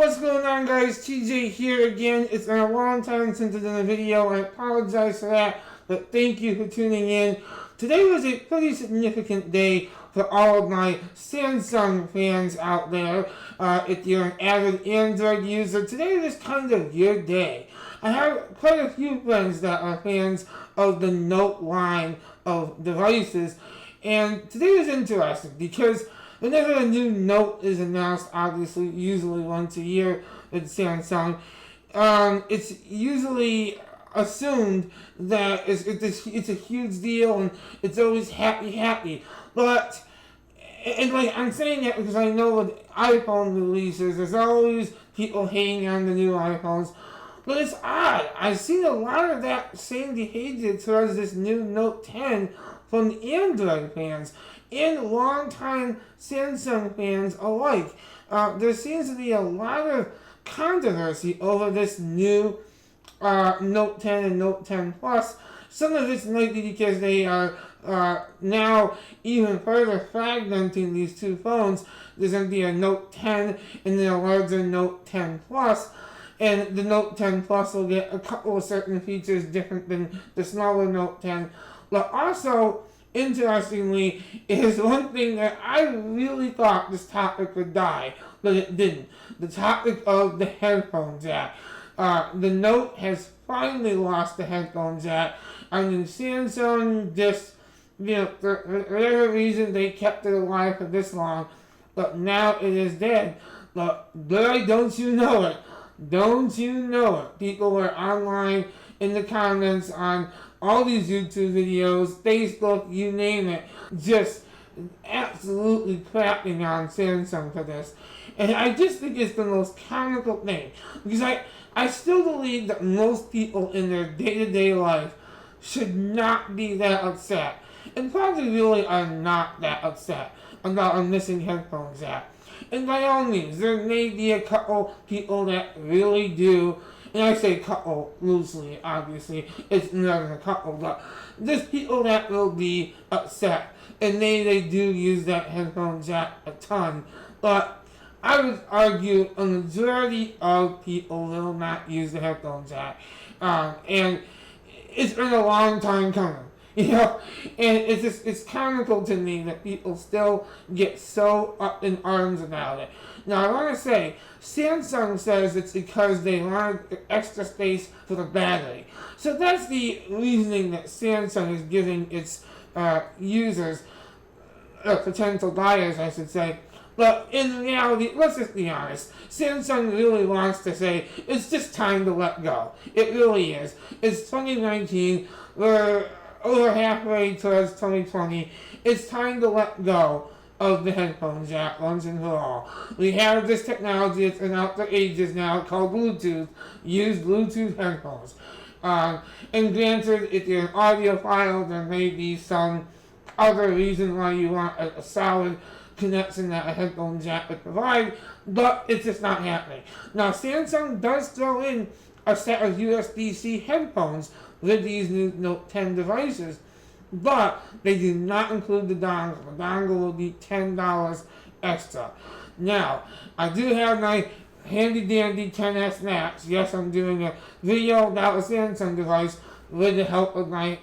what's going on, guys? TJ here again. It's been a long time since I've done a video. I apologize for that, but thank you for tuning in. Today was a pretty significant day for all of my Samsung fans out there. If you're an avid Android user, today is kind of your day. I have quite a few friends that are fans of the Note line of devices, and today is interesting because whenever a new Note is announced, obviously, usually once a year with Samsung, it's usually assumed that it's a huge deal and it's always happy. But, and like I'm saying that because I know with iPhone releases, there's always people hating on the new iPhones. But it's odd. I've seen a lot of that same behavior towards this new Note 10 from the Android fans and longtime Samsung fans alike. There seems to be a lot of controversy over this new Note 10 and Note 10 Plus. Some of this might be because they are now even further fragmenting these two phones. There's going to be a Note 10 and then a larger Note 10 Plus. And the Note 10 Plus will get a couple of certain features different than the smaller Note 10. But also, interestingly, is one thing that I really thought this topic would die, but it didn't. The topic of the headphone jack. The Note has finally lost the headphone jack. I mean, Samsung just, for whatever reason, they kept it alive for this long, but now it is dead. But boy, don't you know it. Don't you know it? People were online in the comments on all these YouTube videos, Facebook, you name it, just absolutely crapping on Samsung for this. And I just think it's the most comical thing. Because I still believe that most people in their day-to-day life should not be that upset. And probably really are not that upset about a missing headphone jack. And by all means, there may be a couple people that really do, and I say couple loosely, obviously, it's not a couple, but there's people that will be upset, and they do use that headphone jack a ton, but I would argue a majority of people will not use the headphone jack, and it's been a long time coming. And it's comical to me that people still get so up in arms about it. Now, I want to say, Samsung says it's because they wanted extra space for the battery. So that's the reasoning that Samsung is giving its users, potential buyers, I should say. But in reality, let's just be honest, Samsung really wants to say, it's just time to let go. It really is. It's 2019, we're over halfway towards 2020, it's time to let go of the headphone jack once and for all. We have this technology that's been out for ages now called Bluetooth. Use Bluetooth headphones. And granted, if you're an audiophile, there may be some other reason why you want a solid connection that a headphone jack would provide, but it's just not happening. Now, Samsung does throw in a set of USB-C headphones with these new Note 10 devices, but they do not include the dongle. The dongle will be $10 extra. Now, I do have my handy-dandy 10S Max. Yes, I'm doing a video about a Samsung device with the help of my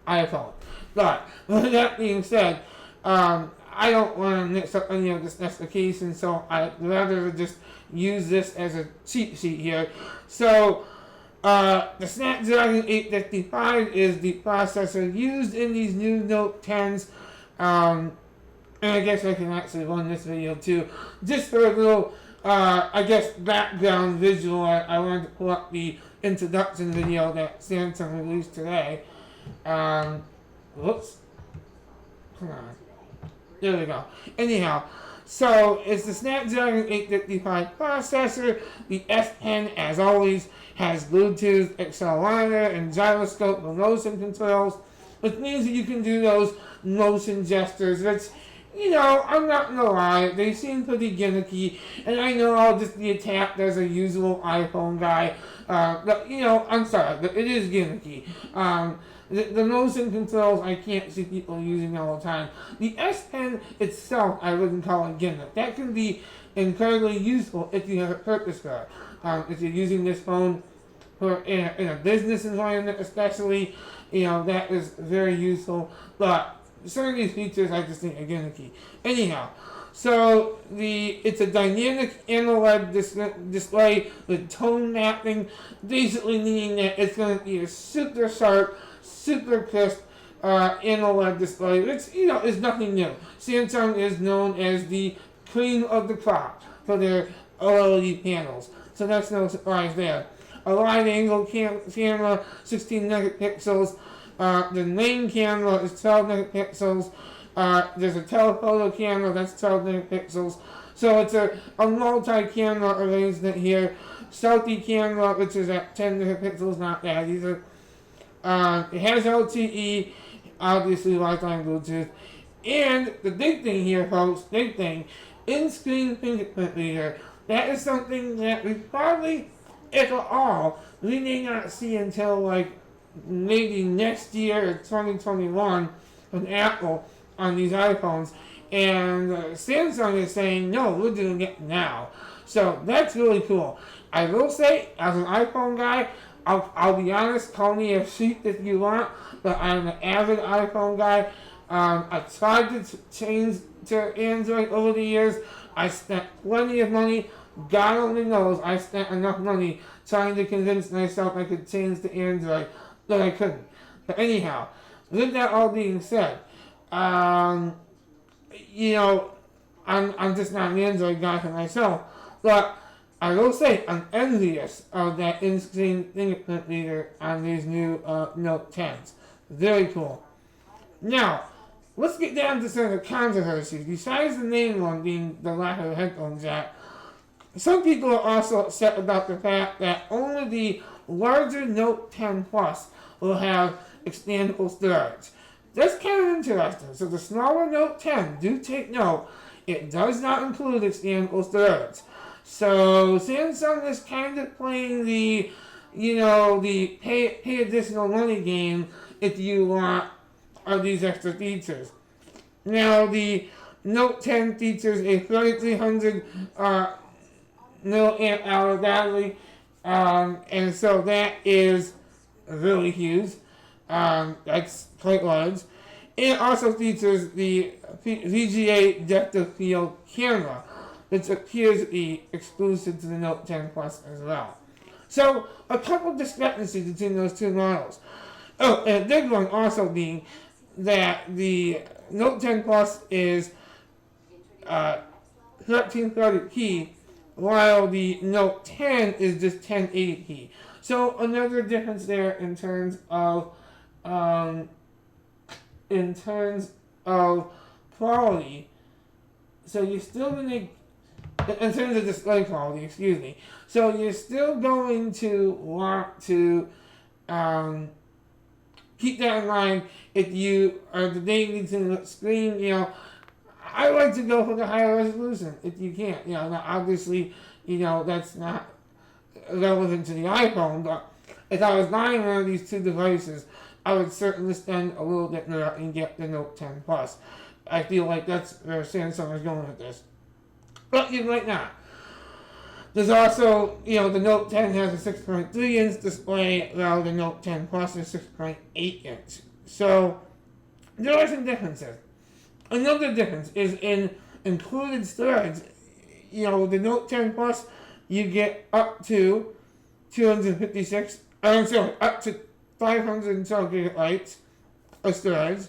iPhone. But, with that being said, I don't want to mix up any of the specifications, so I'd rather just use this as a cheat sheet here. So, the Snapdragon 855 is the processor used in these new Note 10s. And I guess I can actually run this video too. Just for a little, background visual, I wanted to pull up the introduction video that Samsung released today. Whoops. Come on. There we go. Anyhow, so it's the Snapdragon 855 processor. The S Pen, as always, has Bluetooth, accelerometer, and gyroscope with motion controls, which means that you can do those motion gestures, which, I'm not gonna lie, they seem pretty gimmicky, and I know I'll just be attacked as a usual iPhone guy, but, I'm sorry, but it is gimmicky. The motion controls, I can't see people using all the time. The S Pen itself, I wouldn't call it gimmick. That can be incredibly useful if you have a purpose for it. If you're using this phone in a business environment especially, that is very useful. But some of these features I just think are gimmicky. Anyhow, so it's a dynamic AMOLED display with tone mapping, basically meaning that it's going to be a super sharp, super crisp AMOLED display, which is nothing new. Samsung is known as the cream of the crop for their OLED panels, so that's no surprise there. A wide-angle camera, 16 megapixels. The main camera is 12 megapixels. There's a telephoto camera that's 12 megapixels. So it's a multi-camera arrangement here. Selfie camera, which is at 10 megapixels, not bad either. It has LTE, obviously lifetime Bluetooth. And the big thing here, folks, in-screen fingerprint reader. That is something that we probably, if at all, we may not see until maybe next year or 2021 from Apple on these iPhones. And Samsung is saying, no, we're doing it now. So that's really cool. I will say, as an iPhone guy, I'll be honest, call me a sheep if you want, but I'm an avid iPhone guy. I tried to change to Android over the years. I spent plenty of money. God only knows I spent enough money trying to convince myself I could change to Android, but I couldn't. But anyhow, with that all being said, I'm just not an Android guy for myself, but I will say I'm envious of that in-screen fingerprint reader on these new Note 10s. Very cool. Now, let's get down to some of the controversies. Besides the main one being the lack of a headphone jack, some people are also upset about the fact that only the larger Note 10 Plus will have expandable storage. That's kind of interesting. So the smaller Note 10, do take note, it does not include expandable storage. So Samsung is kind of playing the pay additional money game if you want these extra features. Now the Note 10 features a 3300 milliamp hour battery, and so that is really huge. That's quite large. It also features the VGA depth of field camera, which appears to be exclusive to the Note 10 Plus as well. So, a couple of discrepancies between those two models. Oh, and a big one also being that the Note 10 Plus is 1330p, while the Note 10 is just 1080p. So, another difference there in terms of quality. So you're still going to, in terms of display quality, excuse me. So you're still going to want to keep that in mind if you are debating to screen. I like to go for the higher resolution if you can't. Now obviously, that's not relevant to the iPhone, but if I was buying one of these two devices, I would certainly spend a little bit more and get the Note 10 Plus. I feel like that's where Samsung is going with this. But you might not. There's also, the Note 10 has a 6.3 inch display, while the Note 10 Plus is 6.8 inch. So, there are some differences. Another difference is in included storage. The Note 10 Plus, you get up to up to 512 gigabytes of storage,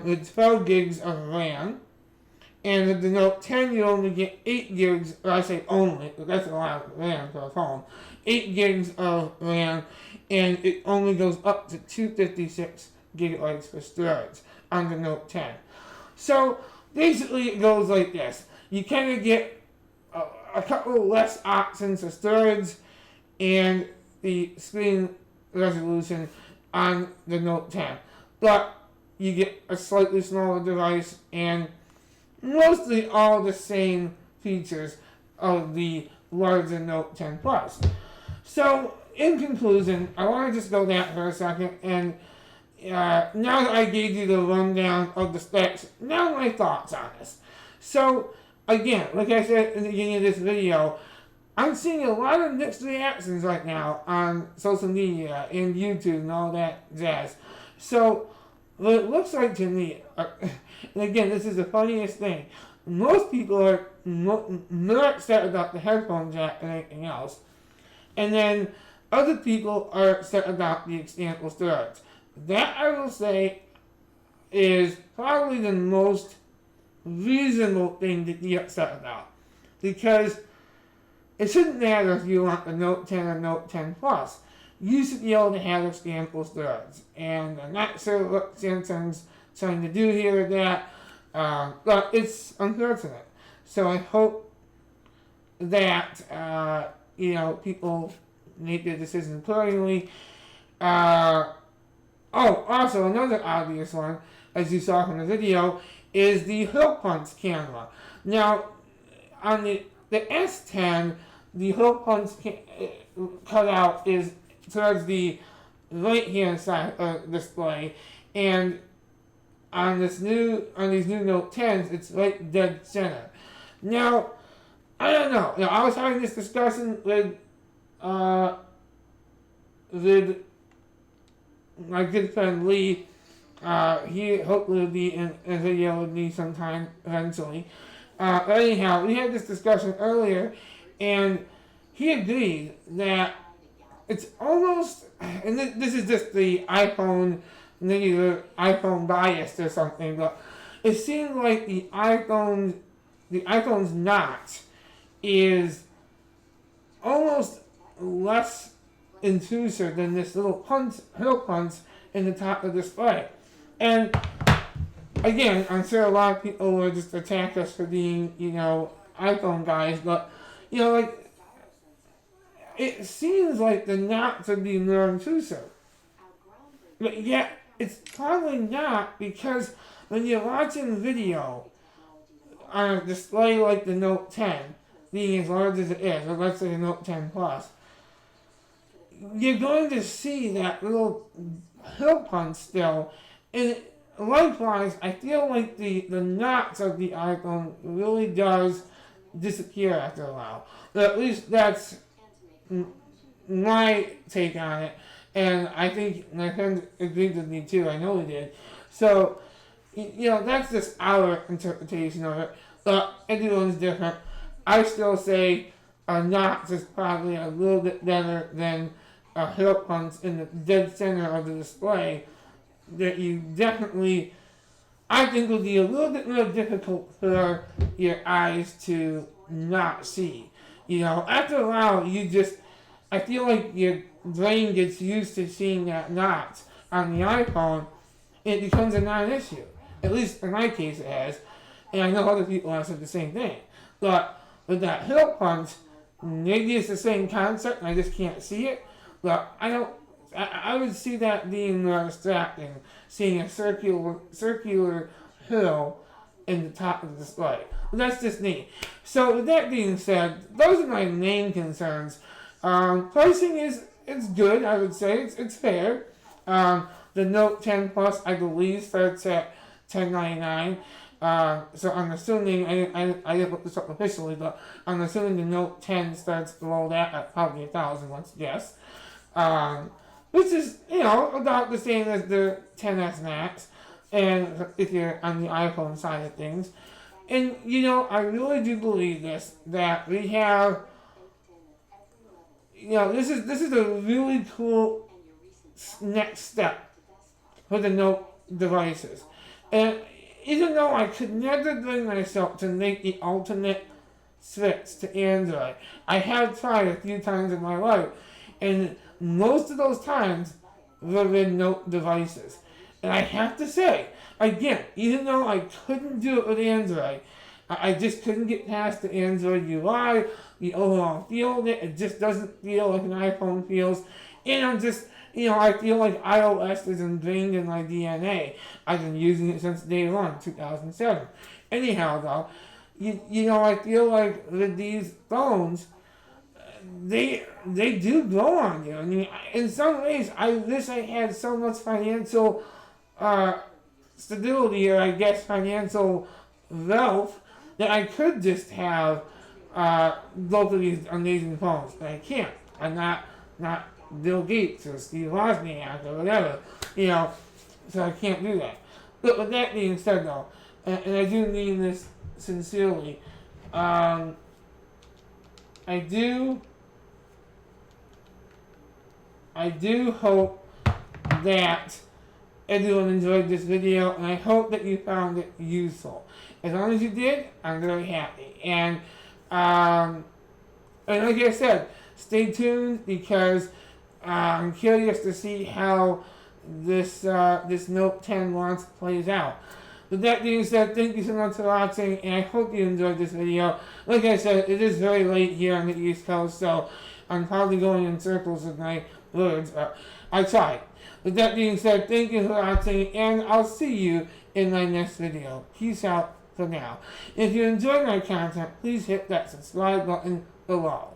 with 12 gigs of RAM. And with the Note 10, you only get 8 gigs, or I say only, but that's a lot of RAM for a phone. 8 gigs of RAM, and it only goes up to 256 gigabytes for storage on the Note 10. So, basically it goes like this. You kind of get a couple less options for storage and the screen resolution on the Note 10. But you get a slightly smaller device and mostly all the same features of the larger Note 10 Plus. So, in conclusion, I want to just go down for a second, and now that I gave you the rundown of the specs, now my thoughts on this. So, again, like I said in the beginning of this video, I'm seeing a lot of mixed reactions right now on social media and YouTube and all that jazz. So, what it looks like to me, and again, this is the funniest thing, most people are not upset about the headphone jack and anything else. And then other people are upset about the external storage. That, I will say, is probably the most reasonable thing to be upset about. Because it shouldn't matter if you want the Note 10 or Note 10 Plus. You should be able to have external storage. And I'm not sure what Samsung's trying to do here with that, but it's unfortunate. So I hope that, people make their decisions accordingly. Also another obvious one, as you saw from the video, is the hook punch camera. Now, on the S10, the hook punch cutout is towards the right-hand side of the display, and on these new Note 10s, it's right dead center. Now, I don't know. I was having this discussion with my good friend Lee. He hopefully will be in a video with me sometime eventually. Anyhow, we had this discussion earlier, and he agreed that it's almost, and this is just the iPhone, maybe the iPhone bias or something, but it seemed like the iPhone's notch is almost less intrusive than this little hill punch in the top of the display. And again, I'm sure a lot of people will just attack us for being, iPhone guys, but, it seems like the knots are being more intrusive. But yet, it's probably not, because when you're watching video on a display like the Note 10, being as large as it is, or let's say the Note 10 Plus, you're going to see that little hill punch still. And likewise, I feel like the knots of the iPhone really does disappear after a while. But at least that's my take on it. And I think my friend agreed with me too. I know he did. So, that's just our interpretation of it. But everyone's different. I still say a knot is probably a little bit better than a hill punch in the dead center of the display that you definitely, I think, will be a little bit more difficult for your eyes to not see. After a while, I feel like your brain gets used to seeing that knot on the iPhone, and it becomes a non-issue. At least in my case it has, and I know other people have said the same thing. But with that hill punch, maybe it's the same concept and I just can't see it, but I would see that being more distracting, seeing a circular hill in the top of the display. But that's just me. So with that being said, those are my main concerns. Pricing is good, I would say. It's fair. The Note 10 Plus, I believe, starts at $10.99. So I'm assuming, I didn't look this up officially, but I'm assuming the Note 10 starts below that at probably $1,000, let's guess. Which is, about the same as the XS Max, and if you're on the iPhone side of things. And, I really do believe this, that we have, this is a really cool next step for the Note devices. And even though I could never bring myself to make the ultimate switch to Android, I have tried a few times in my life, and most of those times were with Note devices. And I have to say, again, even though I couldn't do it with Android, I just couldn't get past the Android UI, the overall feel of it. It just doesn't feel like an iPhone feels. And I'm just, I feel like iOS is ingrained in my DNA. I've been using it since day one, 2007. Anyhow, though, I feel like with these phones, they do grow on you. I mean, in some ways, I wish I had so much financial stability, or I guess financial wealth, that I could just have both of these amazing phones, but I can't. I'm not Bill Gates or Steve Wozniak or whatever, you know, so I can't do that. But with that being said, though, and I do mean this sincerely, I do hope that everyone enjoyed this video, and I hope that you found it useful. As long as you did, I'm very happy. And like I said, stay tuned because I'm curious to see how this Note 10 launch plays out. With that being said, thank you so much for watching, and I hope you enjoyed this video. Like I said, it is very late here on the East Coast, so I'm probably going in circles with my words, but I tried. With that being said, thank you for watching, and I'll see you in my next video. Peace out for now. If you enjoyed my content, please hit that subscribe button below.